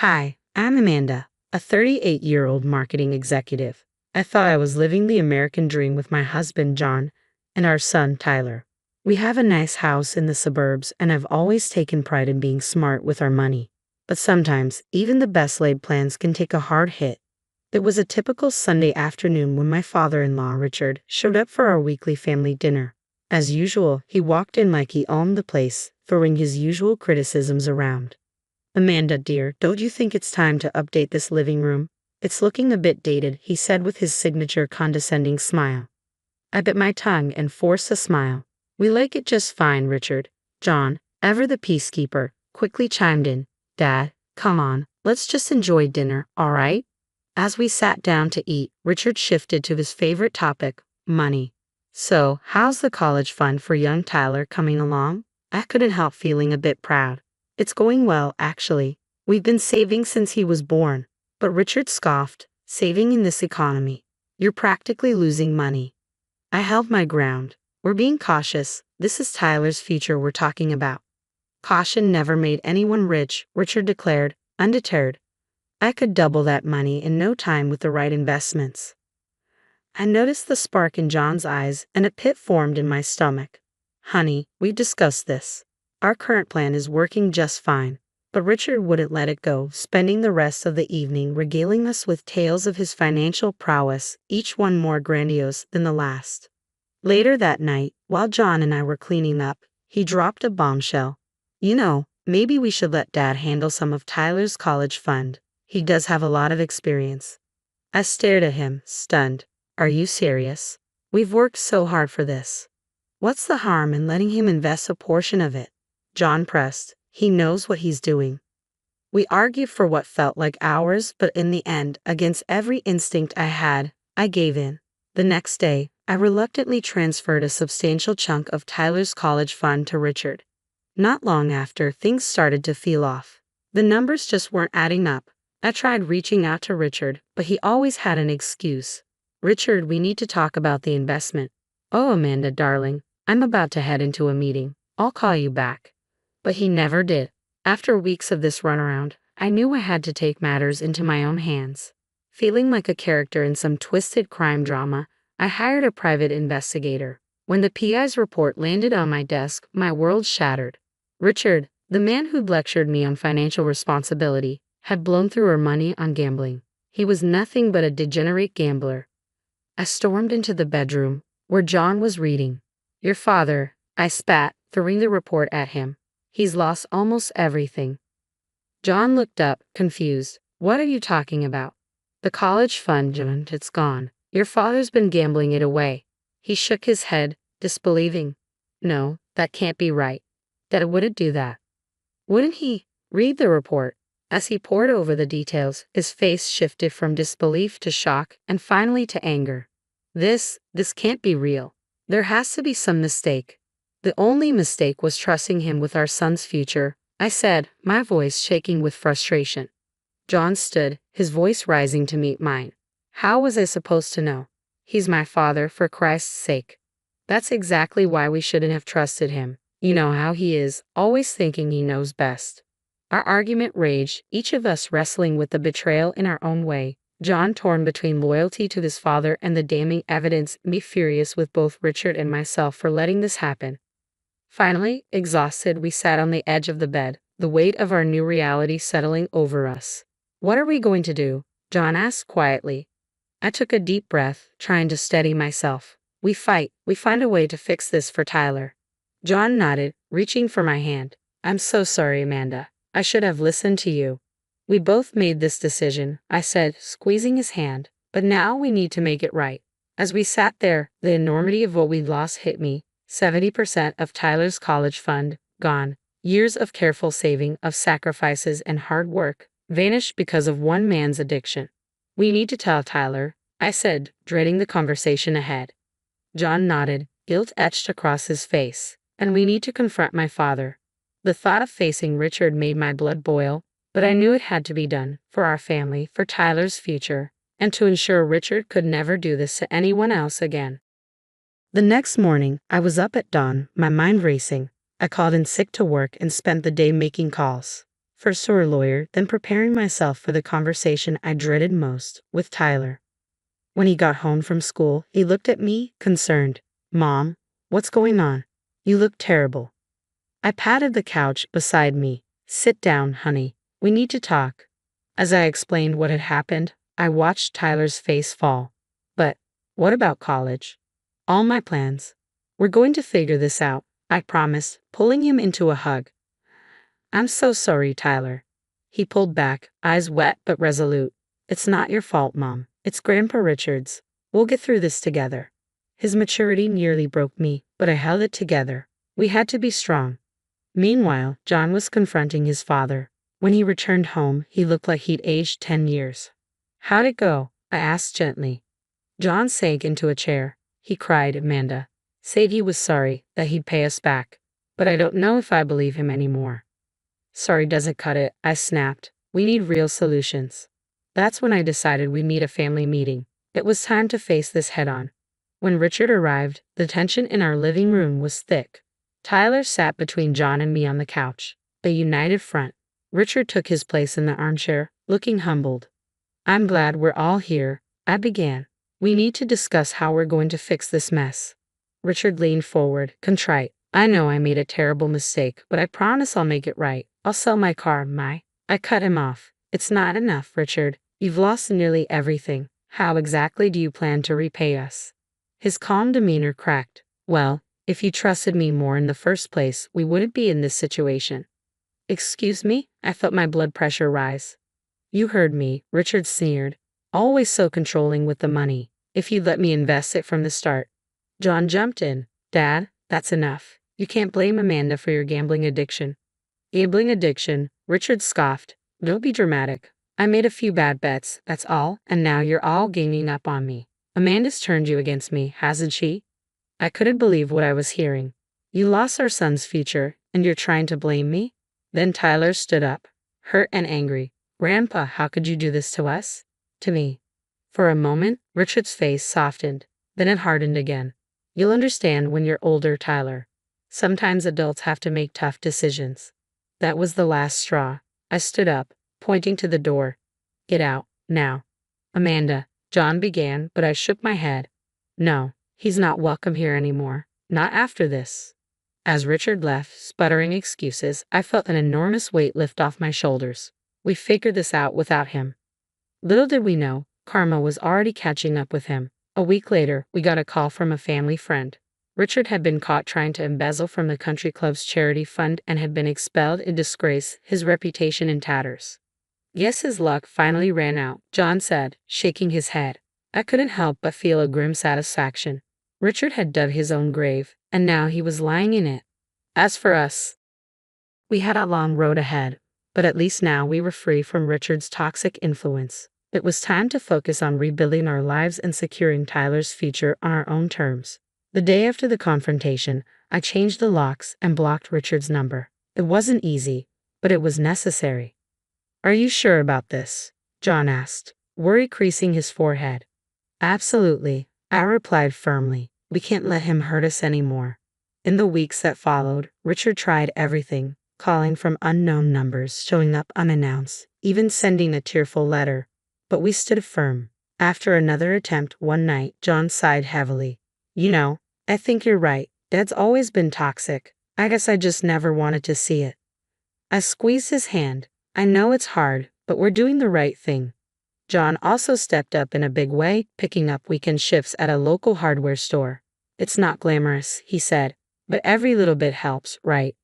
Hi, I'm Amanda, a 38-year-old marketing executive. I thought I was living the American dream with my husband, John, and our son, Tyler. We have a nice house in the suburbs, and I've always taken pride in being smart with our money. But sometimes, even the best laid plans can take a hard hit. It was a typical Sunday afternoon when my father-in-law, Richard, showed up for our weekly family dinner. As usual, he walked in like he owned the place, throwing his usual criticisms around. "Amanda, dear, don't you think it's time to update this living room? It's looking a bit dated," he said with his signature condescending smile. I bit my tongue and forced a smile. "We like it just fine, Richard." John, ever the peacekeeper, quickly chimed in. "Dad, come on, let's just enjoy dinner, all right?" As we sat down to eat, Richard shifted to his favorite topic, money. "So, how's the college fund for young Tyler coming along?" I couldn't help feeling a bit proud. "It's going well, actually. We've been saving since he was born." But Richard scoffed. "Saving in this economy? You're practically losing money." I held my ground. "We're being cautious. This is Tyler's future we're talking about." "Caution never made anyone rich," Richard declared, undeterred. "I could double that money in no time with the right investments." I noticed the spark in John's eyes, and a pit formed in my stomach. "Honey, we've discussed this. Our current plan is working just fine." But Richard wouldn't let it go, spending the rest of the evening regaling us with tales of his financial prowess, each one more grandiose than the last. Later that night, while John and I were cleaning up, he dropped a bombshell. Maybe we should let Dad handle some of Tyler's college fund. He does have a lot of experience." I stared at him, stunned. "Are you serious? We've worked so hard for this. What's the harm in letting him invest a portion of it?" John pressed. "He knows what he's doing." We argued for what felt like hours, but in the end, against every instinct I had, I gave in. The next day, I reluctantly transferred a substantial chunk of Tyler's college fund to Richard. Not long after, things started to feel off. The numbers just weren't adding up. I tried reaching out to Richard, but he always had an excuse. "Richard, we need to talk about the investment." "Oh, Amanda, darling, I'm about to head into a meeting. I'll call you back." But he never did. After weeks of this runaround, I knew I had to take matters into my own hands. Feeling like a character in some twisted crime drama, I hired a private investigator. When the PI's report landed on my desk, my world shattered. Richard, the man who'd lectured me on financial responsibility, had blown through our money on gambling. He was nothing but a degenerate gambler. I stormed into the bedroom, where John was reading. "Your father," I spat, throwing the report at him. "He's lost almost everything." John looked up, confused. "What are you talking about?" "The college fund, John, it's gone. Your father's been gambling it away." He shook his head, disbelieving. "No, that can't be right. Dad wouldn't do that." "Wouldn't he?" "Read the report." As he pored over the details, his face shifted from disbelief to shock and finally to anger. This can't be real. There has to be some mistake." "The only mistake was trusting him with our son's future," I said, my voice shaking with frustration. John stood, his voice rising to meet mine. "How was I supposed to know? He's my father, for Christ's sake." "That's exactly why we shouldn't have trusted him. You know how he is, always thinking he knows best." Our argument raged, each of us wrestling with the betrayal in our own way. John torn between loyalty to his father and the damning evidence, me furious with both Richard and myself for letting this happen. Finally, exhausted, we sat on the edge of the bed, the weight of our new reality settling over us. "What are we going to do?" John asked quietly. I took a deep breath, trying to steady myself. We fight. We find a way to fix this for Tyler." John nodded, reaching for my hand. "I'm so sorry, Amanda. I should have listened to you." "We both made this decision," I said, squeezing his hand. "But now we need to make it right." As we sat there, the enormity of what we'd lost hit me. 70% of Tyler's college fund, gone. Years of careful saving, of sacrifices and hard work, vanished because of one man's addiction. "We need to tell Tyler," I said, dreading the conversation ahead. John nodded, guilt etched across his face. "And we need to confront my father." The thought of facing Richard made my blood boil, but I knew it had to be done, for our family, for Tyler's future, and to ensure Richard could never do this to anyone else again. The next morning, I was up at dawn, my mind racing. I called in sick to work and spent the day making calls. First to her lawyer, then preparing myself for the conversation I dreaded most, with Tyler. When he got home from school, he looked at me, concerned. Mom, what's going on? You look terrible. I patted the couch beside me. Sit down, honey. We need to talk. As I explained what had happened, I watched Tyler's face fall. But what about college? All my plans. We're going to figure this out, I promised, pulling him into a hug. I'm so sorry, Tyler. He pulled back, eyes wet but resolute. It's not your fault, Mom. It's Grandpa Richard's. We'll get through this together. His maturity nearly broke me, but I held it together. We had to be strong. Meanwhile, John was confronting his father. When he returned home, he looked like he'd aged 10 years. How'd it go? I asked gently. John sank into a chair. He cried, Amanda. Said he was sorry, that he'd pay us back. But I don't know if I believe him anymore. Sorry doesn't cut it, I snapped. We need real solutions. That's when I decided we'd need a family meeting. It was time to face this head on. When Richard arrived, the tension in our living room was thick. Tyler sat between John and me on the couch, a united front. Richard took his place in the armchair, looking humbled. I'm glad we're all here, I began. We need to discuss how we're going to fix this mess. Richard leaned forward, contrite. I know I made a terrible mistake, but I promise I'll make it right. I'll sell my car, I cut him off. It's not enough, Richard. You've lost nearly everything. How exactly do you plan to repay us? His calm demeanor cracked. Well, if you trusted me more in the first place, we wouldn't be in this situation. Excuse me? I felt my blood pressure rise. You heard me, Richard sneered. Always so controlling with the money. If you'd let me invest it from the start. John jumped in. Dad, that's enough. You can't blame Amanda for your gambling addiction. Gambling addiction, Richard scoffed. Don't be dramatic. I made a few bad bets, that's all, and now you're all ganging up on me. Amanda's turned you against me, hasn't she? I couldn't believe what I was hearing. You lost our son's future, and you're trying to blame me? Then Tyler stood up, hurt and angry. Grandpa, how could you do this to us? To me. For a moment, Richard's face softened, then it hardened again. You'll understand when you're older, Tyler. Sometimes adults have to make tough decisions. That was the last straw. I stood up, pointing to the door. Get out, now. Amanda, John began, but I shook my head. No, he's not welcome here anymore. Not after this. As Richard left, sputtering excuses, I felt an enormous weight lift off my shoulders. We figured this out without him. Little did we know, karma was already catching up with him. A week later, we got a call from a family friend. Richard had been caught trying to embezzle from the country club's charity fund and had been expelled in disgrace, his reputation in tatters. Guess his luck finally ran out, John said, shaking his head. I couldn't help but feel a grim satisfaction. Richard had dug his own grave, and now he was lying in it. As for us, we had a long road ahead, but at least now we were free from Richard's toxic influence. It was time to focus on rebuilding our lives and securing Tyler's future on our own terms. The day after the confrontation, I changed the locks and blocked Richard's number. It wasn't easy, but it was necessary. Are you sure about this? John asked, worry creasing his forehead. Absolutely, I replied firmly. We can't let him hurt us anymore. In the weeks that followed, Richard tried everything, calling from unknown numbers, showing up unannounced, even sending a tearful letter. But we stood firm. After another attempt one night, John sighed heavily. You know, I think you're right. Dad's always been toxic. I guess I just never wanted to see it. I squeezed his hand. I know it's hard, but we're doing the right thing. John also stepped up in a big way, picking up weekend shifts at a local hardware store. It's not glamorous, he said, but every little bit helps, right?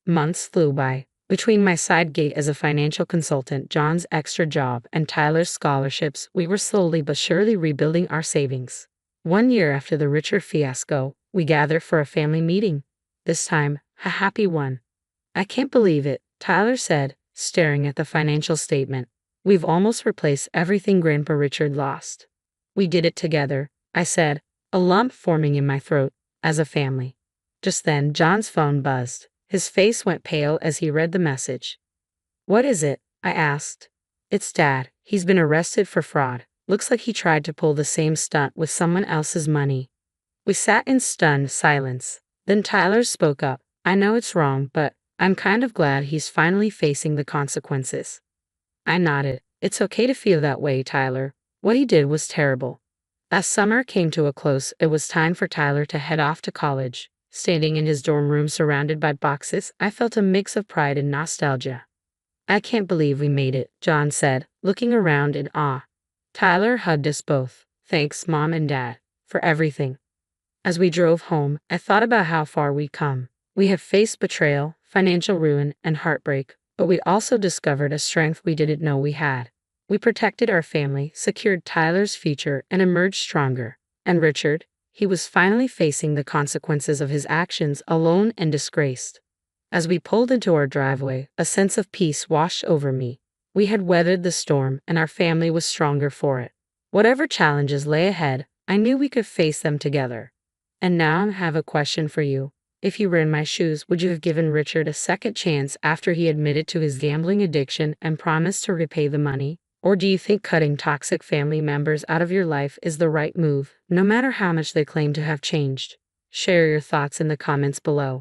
Months flew by. Between my side gig as a financial consultant, John's extra job, and Tyler's scholarships, we were slowly but surely rebuilding our savings. 1 year after the Richard fiasco, we gathered for a family meeting. This time, a happy one. I can't believe it, Tyler said, staring at the financial statement. We've almost replaced everything Grandpa Richard lost. We did it together, I said, a lump forming in my throat, as a family. Just then, John's phone buzzed. His face went pale as he read the message. What is it? I asked. It's Dad. He's been arrested for fraud. Looks like he tried to pull the same stunt with someone else's money. We sat in stunned silence. Then Tyler spoke up. I know it's wrong, but I'm kind of glad he's finally facing the consequences. I nodded. It's okay to feel that way, Tyler. What he did was terrible. As summer came to a close, it was time for Tyler to head off to college. Standing in his dorm room surrounded by boxes, I felt a mix of pride and nostalgia. I can't believe we made it, John said, looking around in awe. Tyler hugged us both. Thanks, Mom and Dad, for everything. As we drove home, I thought about how far we'd come. We have faced betrayal, financial ruin, and heartbreak, but we also discovered a strength we didn't know we had. We protected our family, secured Tyler's future, and emerged stronger. And Richard, he was finally facing the consequences of his actions alone and disgraced. As we pulled into our driveway, a sense of peace washed over me. We had weathered the storm, and our family was stronger for it. Whatever challenges lay ahead, I knew we could face them together. And now I have a question for you. If you were in my shoes, would you have given Richard a second chance after he admitted to his gambling addiction and promised to repay the money? Or do you think cutting toxic family members out of your life is the right move, no matter how much they claim to have changed? Share your thoughts in the comments below.